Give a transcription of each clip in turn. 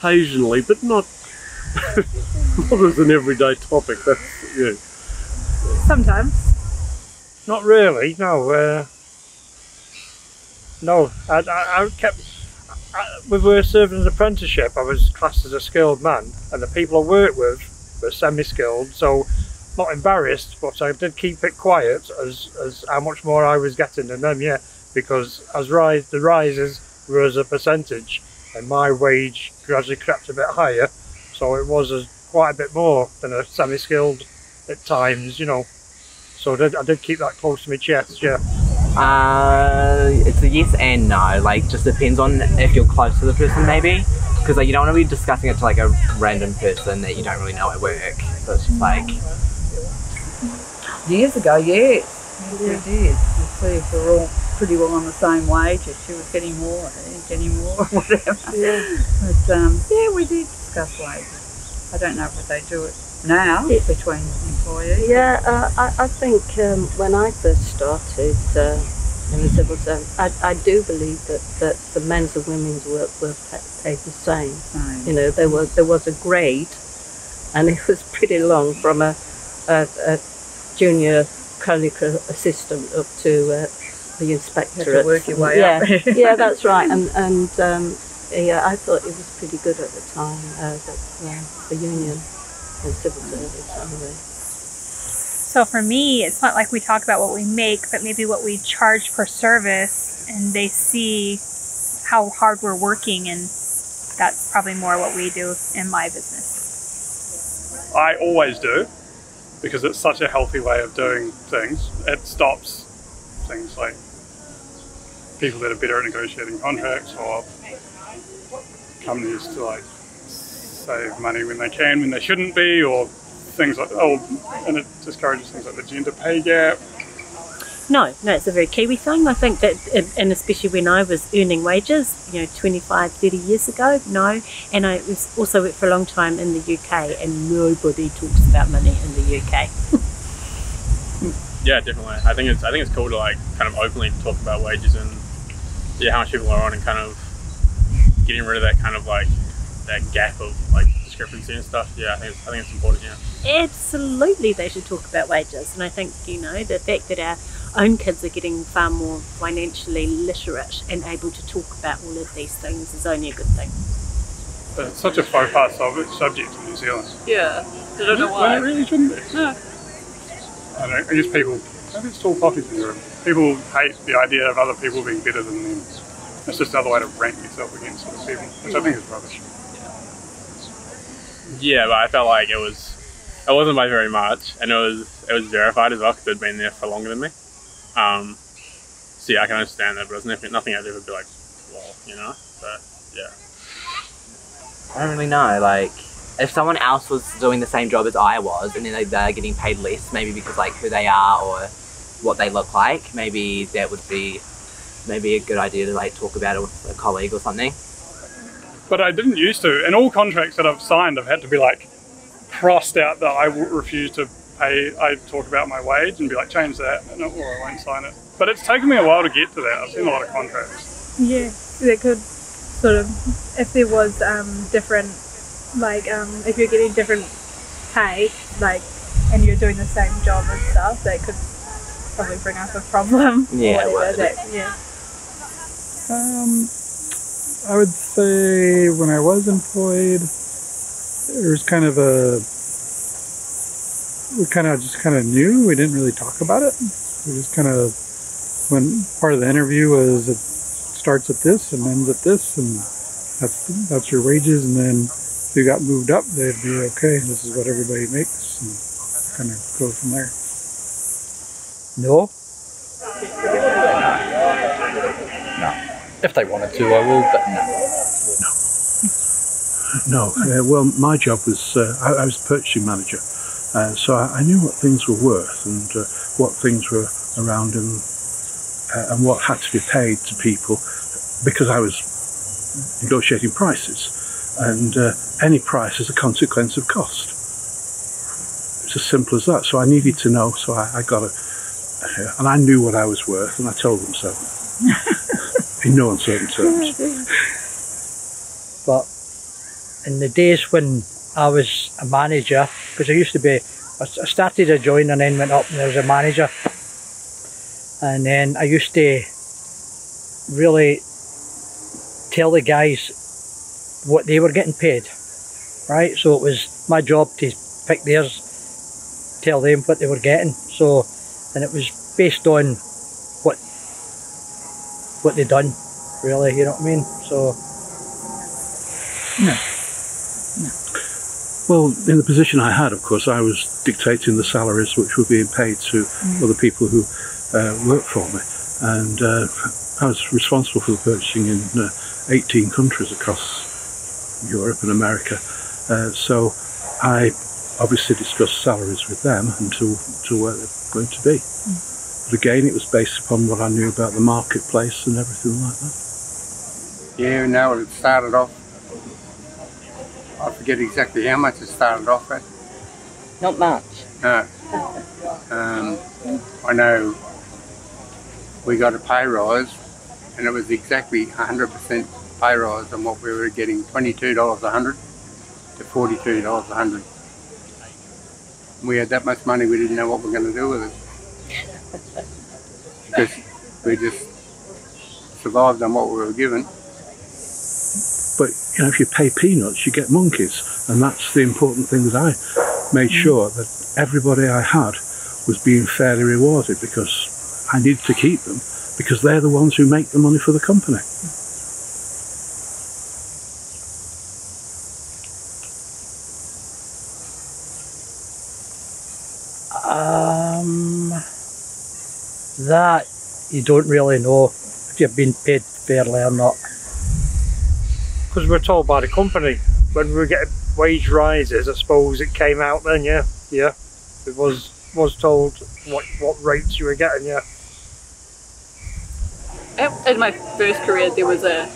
occasionally, but not not as an everyday topic. That's, yeah. Sometimes. Not really, no. No, I kept. We were serving an apprenticeship. I was classed as a skilled man, and the people I worked with were semi-skilled, so not embarrassed, but I did keep it quiet as how much more I was getting than them, yeah, because as the rises were as a percentage, and my wage gradually crept a bit higher, so it was quite a bit more than a semi-skilled at times, you know. So I did keep that close to my chest, yeah. It's a yes and no. Like, just depends on if you're close to the person, maybe, because like you don't want to be discussing it to like a random person that you don't really know at work. So it's just like Years ago, yes, we did. You see, if we're all pretty well on the same wage, if she was getting more, whatever. Yeah. But yeah, we did discuss wages. I don't know if they do it now between employees. Yeah, I think when I first started in the civil service, I do believe that the men's and women's work were paid the same. You know, there was a grade, and it was pretty long from a junior clinical assistant up to the inspectorate. You have to work your way up. Yeah, that's right. And yeah, I thought it was pretty good at the time, the union and civil service anyway. So for me, it's not like we talk about what we make, but maybe what we charge per service, and they see how hard we're working, and that's probably more what we do in my business. I always do, because it's such a healthy way of doing things. It stops things like people that are better at negotiating contracts, or companies to like save money when they can, when they shouldn't be, or things like, and it discourages things like the gender pay gap. No, it's a very Kiwi thing. I think that, and especially when I was earning wages, 25, 30 years ago, no. And I also worked for a long time in the UK, and nobody talks about money in the UK. Yeah, definitely. I think it's cool to like kind of openly talk about wages and how much people are on, and kind of getting rid of that kind of like that gap of like discrepancy and stuff. Yeah, I think it's important. Yeah. Absolutely, they should talk about wages, and I think the fact that our own kids are getting far more financially literate and able to talk about all of these things is only a good thing. But it's such a faux pas subject in New Zealand. Yeah, I don't know why. Well, it really shouldn't be. No. I don't know, I guess people, maybe it's tall coffee syndrome. People hate the idea of other people being better than them. It's just another way to rank yourself against other people, which I think is rubbish. Yeah, but I felt like it wasn't by very much, and it was verified as well because they'd been there for longer than me. So yeah, I can understand that, but there's nothing I'd ever be like, well, but yeah. I don't really know, like, if someone else was doing the same job as I was, and then they're getting paid less, maybe because like who they are or what they look like, maybe that would be maybe a good idea to like talk about it with a colleague or something. But I didn't used to. In all contracts that I've signed, I've had to be like crossed out that I refuse to pay. I talk about my wage and be like, change that, or I won't sign it. But it's taken me a while to get to that. I've seen a lot of contracts. Yeah, they could sort of, if there was different, like if you're getting different pay, like, and you're doing the same job and stuff, that could probably bring up a problem. Yeah, I would say when I was employed, there was kind of we just knew. We didn't really talk about it. We just kind of, when part of the interview was it starts at this and ends at this, and that's your wages, and then if you got moved up, they'd be okay, this is what everybody makes, and kind of go from there. No. If they wanted to, I will, but no. No. Well, my job was, I was purchasing manager, so I knew what things were worth and what things were around and what had to be paid to people, because I was negotiating prices, and any price is a consequence of cost. It's as simple as that. So I needed to know, so I got it, and I knew what I was worth, and I told them so. In no uncertain terms. But in the days when I was a manager, because I used to be, I started a join and then went up and I was a manager, and then I used to really tell the guys what they were getting paid, right? So it was my job to pick theirs, tell them what they were getting. So, and it was based on what they done, really, you know what I mean? So, no. Well, in the position I had, of course, I was dictating the salaries which were being paid to other people who worked for me, and I was responsible for the purchasing in 18 countries across Europe and America. So I obviously discussed salaries with them and to where they're going to be. But again, it was based upon what I knew about the marketplace and everything like that. Yeah, now it started off, I forget exactly how much it started off at. Not much. No. I know we got a pay rise, and it was exactly 100% pay rise on what we were getting, $22 a hundred to $42 a hundred. We had that much money, we didn't know what we were going to do with it. Because we just survived on what we were given. But you know, if you pay peanuts, you get monkeys, and that's the important thing that I made sure that everybody I had was being fairly rewarded, because I needed to keep them, because they're the ones who make the money for the company. That you don't really know if you've been paid fairly or not. Because we're told by the company when we were getting wage rises, I suppose it came out then, yeah. It was told what rates you were getting, yeah. In my first career, there was a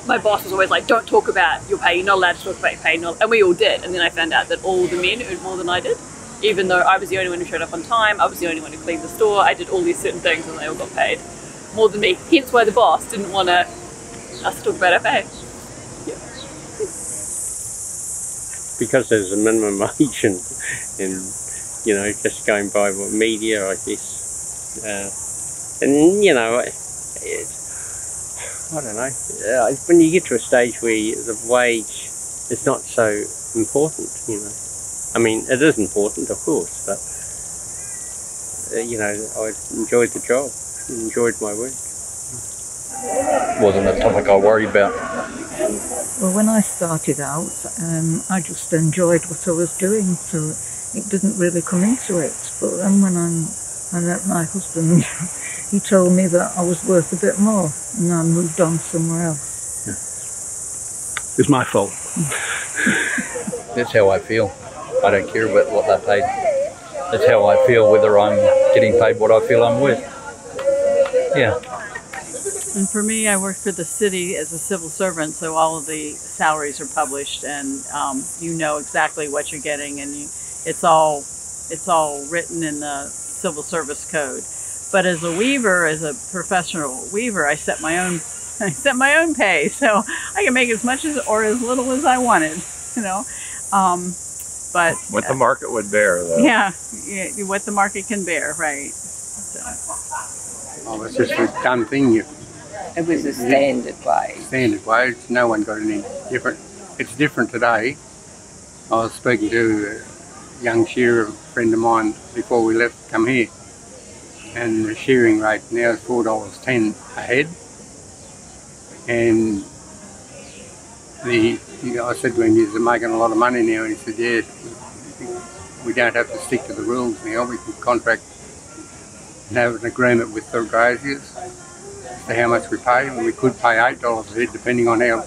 my boss was always like, don't talk about your pay, you're not allowed to talk about your pay, and we all did. And then I found out that all the men earned more than I did, even though I was the only one who showed up on time, I was the only one who cleaned the store, I did all these certain things, and they all got paid more than me. Hence why the boss didn't want us to talk about our pay. Yeah. Because there's a minimum age, and you know, just going by what media, I guess, and you know, I don't know, when you get to a stage where the wage is not so important, you know, I mean, it is important, of course, but you know, I enjoyed the job, enjoyed my work. Wasn't a topic I worried about. Well, when I started out, I just enjoyed what I was doing, so it didn't really come into it. But then when I met my husband, he told me that I was worth a bit more, and I moved on somewhere else. Yeah. It's my fault. That's how I feel. I don't care about what they're paid. That's how I feel, whether I'm getting paid what I feel I'm worth. Yeah. And for me, I work for the city as a civil servant, so all of the salaries are published, and you know exactly what you're getting, and it's all written in the civil service code. But as a weaver, as a professional weaver, I set my own pay, so I can make as much or as little as I wanted, you know. But what the market would bear, though. Yeah, what the market can bear, right? So. Oh, it's just a done thing. It was a standard wage. Standard wage. No one got any different. It's different today. I was speaking to a young shearer, a friend of mine, before we left to come here, and the shearing rate now is $4.10 a head. And I said to him, "You're making a lot of money now," and he said, "Yeah, we don't have to stick to the rules now. We can contract and have an agreement with the graziers as to how much we pay, and we could pay $8 a head depending on how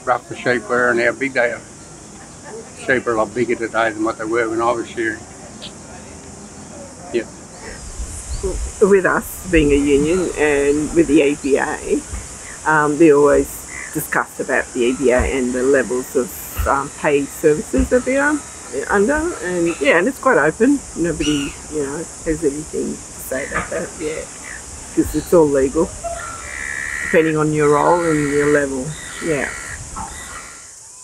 rough the sheep were and how big they are. Sheep are a lot bigger today than what they were when I was shearing." Yeah. With us being a union and with the ABA, they always discuss about the ABA and the levels of pay services that they are under, and yeah, and it's quite open. Nobody, you know, has anything to say about that yet, because it's all legal, depending on your role and your level. Yeah.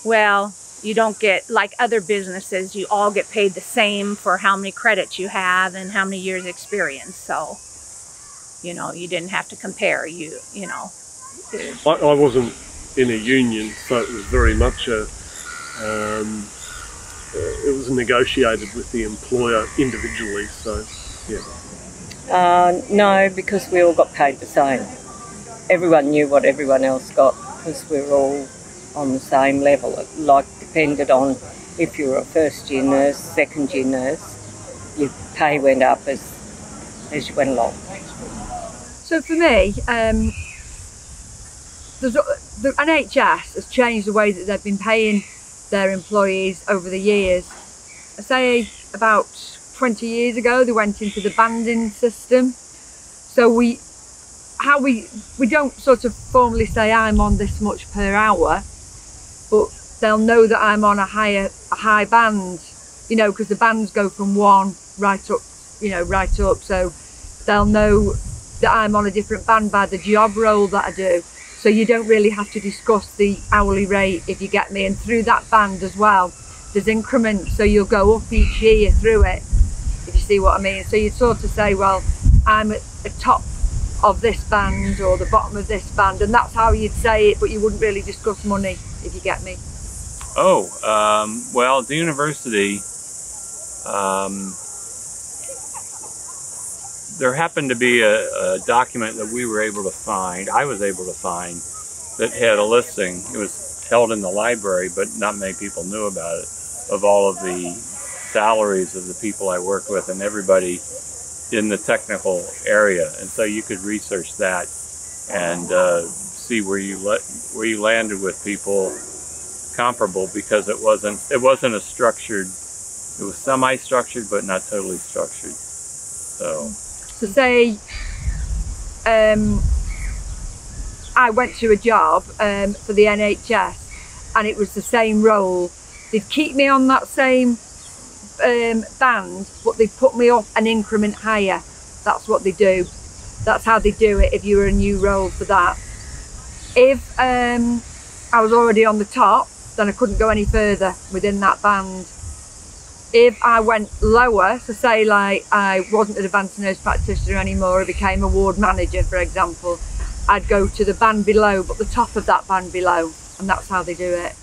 well, you don't get, like other businesses, you all get paid the same for how many credits you have and how many years experience. So, you know, you didn't have to compare, you know. I wasn't in a union, so it was very much a, it was negotiated with the employer individually, so yeah. No, because we all got paid the same. Everyone knew what everyone else got because we were all on the same level. It depended on if you were a first year nurse, second year nurse, your pay went up as you went along. So for me, the NHS has changed the way that they've been paying their employees over the years. I say about 20 years ago they went into the banding system. So we don't sort of formally say I'm on this much per hour, but they'll know that I'm on a high band, you know, because the bands go from 1 right up, you know, right up. So they'll know that I'm on a different band by the job role that I do. So you don't really have to discuss the hourly rate, if you get me. And through that band as well, there's increments, so you'll go up each year through it, if you see what I mean. So you sort of say, well, I'm at the top of this band or the bottom of this band, and that's how you'd say it, but you wouldn't really discuss money, if you get me. Oh, well, at the university, there happened to be a document that we were able to find, I was able to find, that had a listing. It was held in the library, but not many people knew about it, of all of the salaries of the people I worked with and everybody in the technical area. And so you could research that and see where you landed with people comparable, because it wasn't a structured, it was semi-structured but not totally structured. So say I went to a job for the NHS and it was the same role. They'd keep me on that same band, but they put me up an increment higher. That's what they do. That's how they do it if you were a new role for that. If I was already on the top, then I couldn't go any further within that band. If I went lower, so say like I wasn't an advanced nurse practitioner anymore, I became a ward manager, for example, I'd go to the band below, but the top of that band below, and that's how they do it.